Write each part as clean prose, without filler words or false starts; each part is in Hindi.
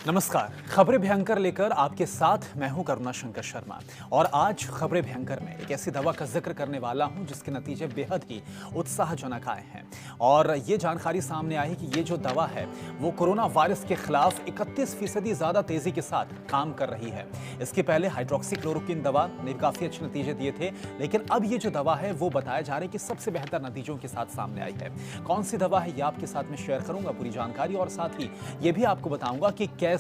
नमस्कार। खबरें भयंकर लेकर आपके साथ मैं हूं करुणा शंकर शर्मा और आज खबरें भयंकर में एक ऐसी दवा का जिक्र करने वाला हूं जिसके नतीजे बेहद ही उत्साहजनक आए हैं और ये जानकारी सामने आई कि ये जो दवा है वो कोरोना वायरस के खिलाफ 31% ज्यादा तेजी के साथ काम कर रही है। इसके पहले हाइड्रोक्सीक्लोरोक्विन दवा ने काफी अच्छे नतीजे दिए थे, लेकिन अब ये जो दवा है वो बताया जा रहा है कि सबसे बेहतर नतीजों के साथ सामने आई है। कौन सी दवा है ये आपके साथ में शेयर करूंगा पूरी जानकारी, और साथ ही ये भी आपको बताऊंगा कि कैसे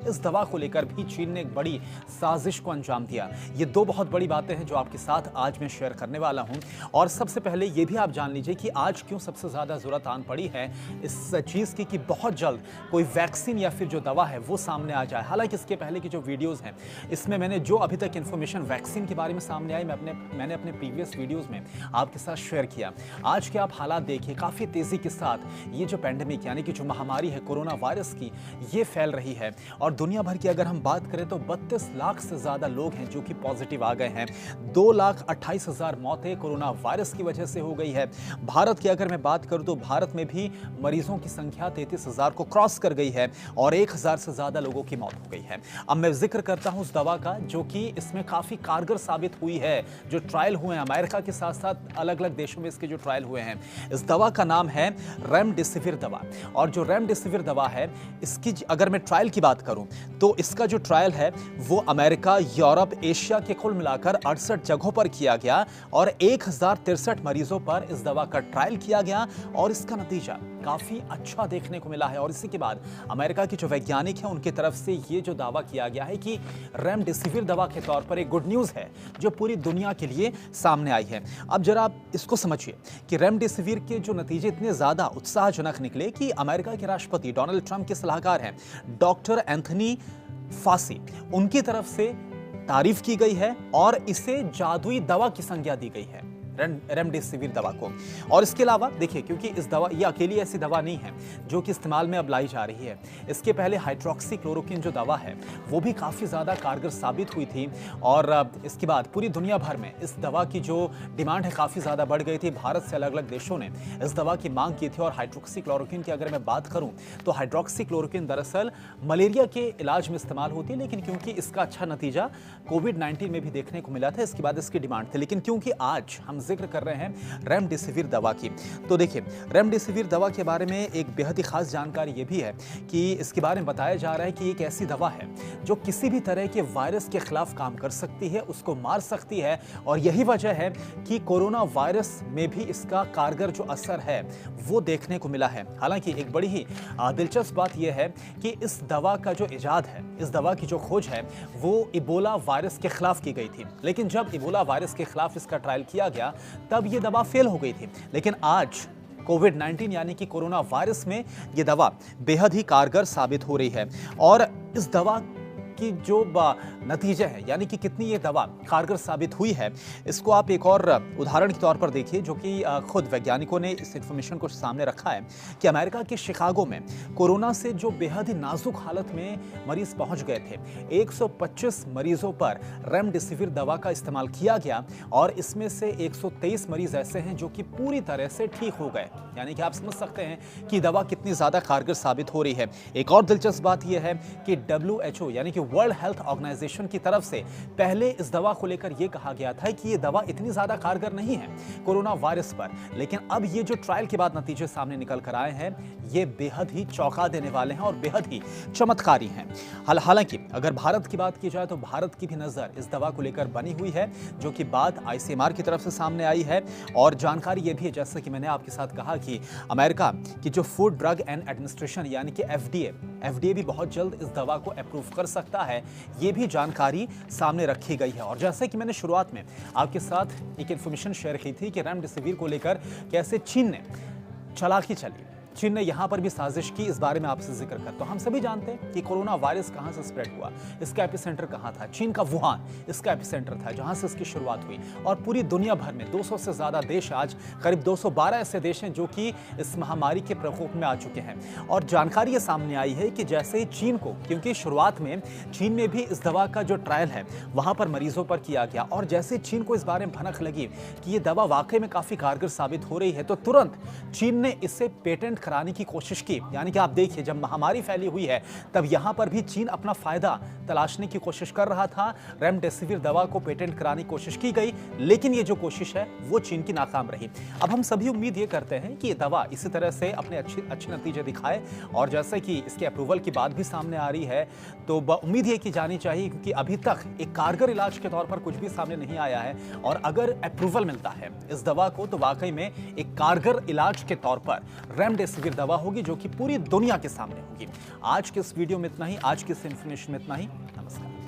इस दवा को लेकर भी चीन ने एक बड़ी साजिश को अंजाम दिया। ये दो बहुत बड़ी बातें हैं जो आपके साथ आज मैं शेयर करने वाला हूं। और सबसे पहले ये भी आप जान लीजिए कि आज क्यों सबसे ज्यादा जरूरत आन पड़ी है इस चीज की कि बहुत जल्द कोई वैक्सीन या फिर जो दवा है वो सामने आ जाए। हालांकि इसके पहले की जो वीडियोस हैं इसमें मैंने जो अभी तक इंफॉर्मेशन वैक्सीन के बारे में सामने आई मैंने अपने प्रीवियस वीडियोस में आपके साथ शेयर किया। आज के आप हालात देखिए, काफी तेजी के साथ ये जो पैंडेमिक यानी कि जो महामारी है कोरोना वायरस की, ये फैल रही है। और दुनिया भर की अगर हम बात करें तो 32 लाख से ज्यादा लोग हैं जो कि पॉजिटिव आ गए हैं। 2,28,000 मौतें कोरोना वायरस की वजह से हो गई है। भारत की अगर मैं बात करूं तो भारत में भी मरीजों की संख्या 33,000 को क्रॉस कर गई है और 1,000 से ज्यादा लोगों की मौत हो गई है। अब मैं जिक्र करता हूं उस दवा का जो कि इसमें काफी कारगर साबित हुई है। जो ट्रायल हुए हैं अमेरिका के साथ साथ अलग अलग देशों में इसके जो ट्रायल हुए हैं, इस दवा का नाम है रेमडेसिविर दवा। और जो रेमडेसिविर दवा है इसकी अगर मैं ट्रायल की बात करूं तो इसका जो ट्रायल है वो अमेरिका, यूरोप, एशिया के कुल मिलाकर 68 जगहों पर किया गया और 1063 मरीजों पर इस दवा का ट्रायल किया गया और इसका नतीजा काफी अच्छा देखने को मिला है। और इसी के बाद अमेरिका के जो वैज्ञानिक हैं उनकी तरफ से ये जो दावा किया गया है कि रेमडेसिविर दवा के तौर पर एक गुड न्यूज है जो पूरी दुनिया के लिए सामने आई है। अब जरा आप इसको समझिए कि रेमडेसिविर के जो नतीजे इतने ज्यादा उत्साहजनक निकले कि अमेरिका के राष्ट्रपति डोनाल्ड ट्रंप के सलाहकार हैं डॉक्टर एंथनी फासी, उनकी तरफ से तारीफ की गई है और इसे जादुई दवा की संज्ञा दी गई है रेमडेसिविर दवा को। और इसके अलावा देखिए, क्योंकि इस दवा ये अकेली ऐसी दवा नहीं है जो कि इस्तेमाल में अब लाई जा रही है। इसके पहले हाइड्रोक्सीक्लोरोक्विन जो दवा है वो भी काफ़ी ज़्यादा कारगर साबित हुई थी और इसके बाद पूरी दुनिया भर में इस दवा की जो डिमांड है काफ़ी ज़्यादा बढ़ गई थी। भारत से अलग अलग देशों ने इस दवा की मांग की थी। और हाइड्रोक्सीक्लोरोक्विन की अगर मैं बात करूँ तो हाइड्रोक्सीक्लोरोक्विन दरअसल मलेरिया के इलाज में इस्तेमाल होती है, लेकिन क्योंकि इसका अच्छा नतीजा कोविड-19 में भी देखने को मिला था, इसके बाद इसकी डिमांड थी। लेकिन क्योंकि आज हम जिक्र कर रहे हैं रेमडेसिविर दवा की, तो देखिए रेमडेसिविर दवा के बारे में एक बेहद ही खास जानकारी ये भी है कि इसके बारे में बताया जा रहा है कि एक ऐसी दवा है जो किसी भी तरह के वायरस के खिलाफ काम कर सकती है, उसको मार सकती है। और यही वजह है कि कोरोना वायरस में भी इसका कारगर जो असर है वो देखने को मिला है। हालांकि एक बड़ी ही दिलचस्प बात यह है कि इस दवा का जो इजाद है, इस दवा की जो खोज है वो इबोला वायरस के खिलाफ की गई थी। लेकिन जब इबोला वायरस के खिलाफ इसका ट्रायल किया गया तब ये दवा फेल हो गई थी। लेकिन आज कोविड-19 यानी कि कोरोना वायरस में ये दवा बेहद ही कारगर साबित हो रही है। और इस दवा की जो नतीजे हैं यानी कि कितनी ये दवा कारगर साबित हुई है, इसको आप एक और उदाहरण के तौर पर देखिए जो कि खुद वैज्ञानिकों ने इस इंफॉर्मेशन को सामने रखा है कि अमेरिका के शिकागो में कोरोना से जो बेहद ही नाजुक हालत में मरीज पहुंच गए थे, 125 मरीजों पर रेमडेसिविर दवा का इस्तेमाल किया गया और इसमें से 123 मरीज ऐसे हैं जो कि पूरी तरह से ठीक हो गए। यानी कि आप समझ सकते हैं कि दवा कितनी ज्यादा कारगर साबित हो रही है। एक और दिलचस्प बात यह है कि WHO यानी कि वर्ल्ड हेल्थ ऑर्गेनाइजेशन की तरफ से पहले इस दवा को लेकर यह कहा गया था कि यह दवा इतनी ज्यादा कारगर नहीं है कोरोना वायरस पर, लेकिन अब ये जो ट्रायल के बाद नतीजे सामने निकल कर आए हैं ये बेहद ही चौंका देने वाले हैं और बेहद ही चमत्कारी हैं। हालांकि अगर भारत की बात की जाए तो भारत की भी नजर इस दवा को लेकर बनी हुई है, जो कि बात ICMR की तरफ से सामने आई है। और जानकारी यह भी है, जैसा कि मैंने आपके साथ कहा कि अमेरिका की जो फूड ड्रग एंड एडमिनिस्ट्रेशन यानी कि FDA भी बहुत जल्द इस दवा को अप्रूव कर सकता है, ये भी जानकारी सामने रखी गई है। और जैसे कि मैंने शुरुआत में आपके साथ एक इंफॉर्मेशन शेयर की थी कि रेमडेसिविर को लेकर कैसे चीन ने चालाकी चली, चीन ने यहां पर भी साजिश की, इस बारे में आपसे जिक्र कर। तो हम सभी जानते हैं कि कोरोना वायरस कहां से स्प्रेड हुआ, इसका एपिसेंटर कहां था। चीन का वुहान इसका एपिसेंटर था जहां से इसकी शुरुआत हुई। और पूरी दुनिया भर में 200 से ज्यादा देश, आज करीब 212 ऐसे देश हैं जो कि इस महामारी के प्रकोप में आ चुके हैं। और जानकारी ये सामने आई है कि जैसे ही चीन को, क्योंकि शुरुआत में चीन में भी इस दवा का जो ट्रायल है वहां पर मरीजों पर किया गया, और जैसे चीन को इस बारे में भनक लगी कि ये दवा वाकई में काफी कारगर साबित हो रही है तो तुरंत चीन ने इसे पेटेंट कराने की कोशिश की। यानी कि आप देखिए, जब महामारी फैली हुई है तब यहां पर भी चीन अपना फायदा तलाशने की कोशिश कर रहा था। रेमडेसिविर दवा को पेटेंट कराने की कोशिश की गई, लेकिन ये जो कोशिश है वो चीन की नाकाम रही। अब हम सभी उम्मीद ये करते हैं कि ये दवा इसी तरह से अपने अच्छे नतीजे दिखाए, और जैसे कि इसके अप्रूवल की बात भी सामने आ रही है तो उम्मीद ये की जानी चाहिए, क्योंकि अभी तक एक कारगर इलाज के तौर पर कुछ भी सामने नहीं आया है। और अगर अप्रूवल मिलता है इस दवा को तो वाकई में एक कारगर इलाज के तौर पर रेमडेसिविर दवा होगी, जो कि पूरी दुनिया के सामने होगी। आज के इस वीडियो में इतना ही, आज की इस इंफॉर्मेशन में इतना ही। नमस्कार।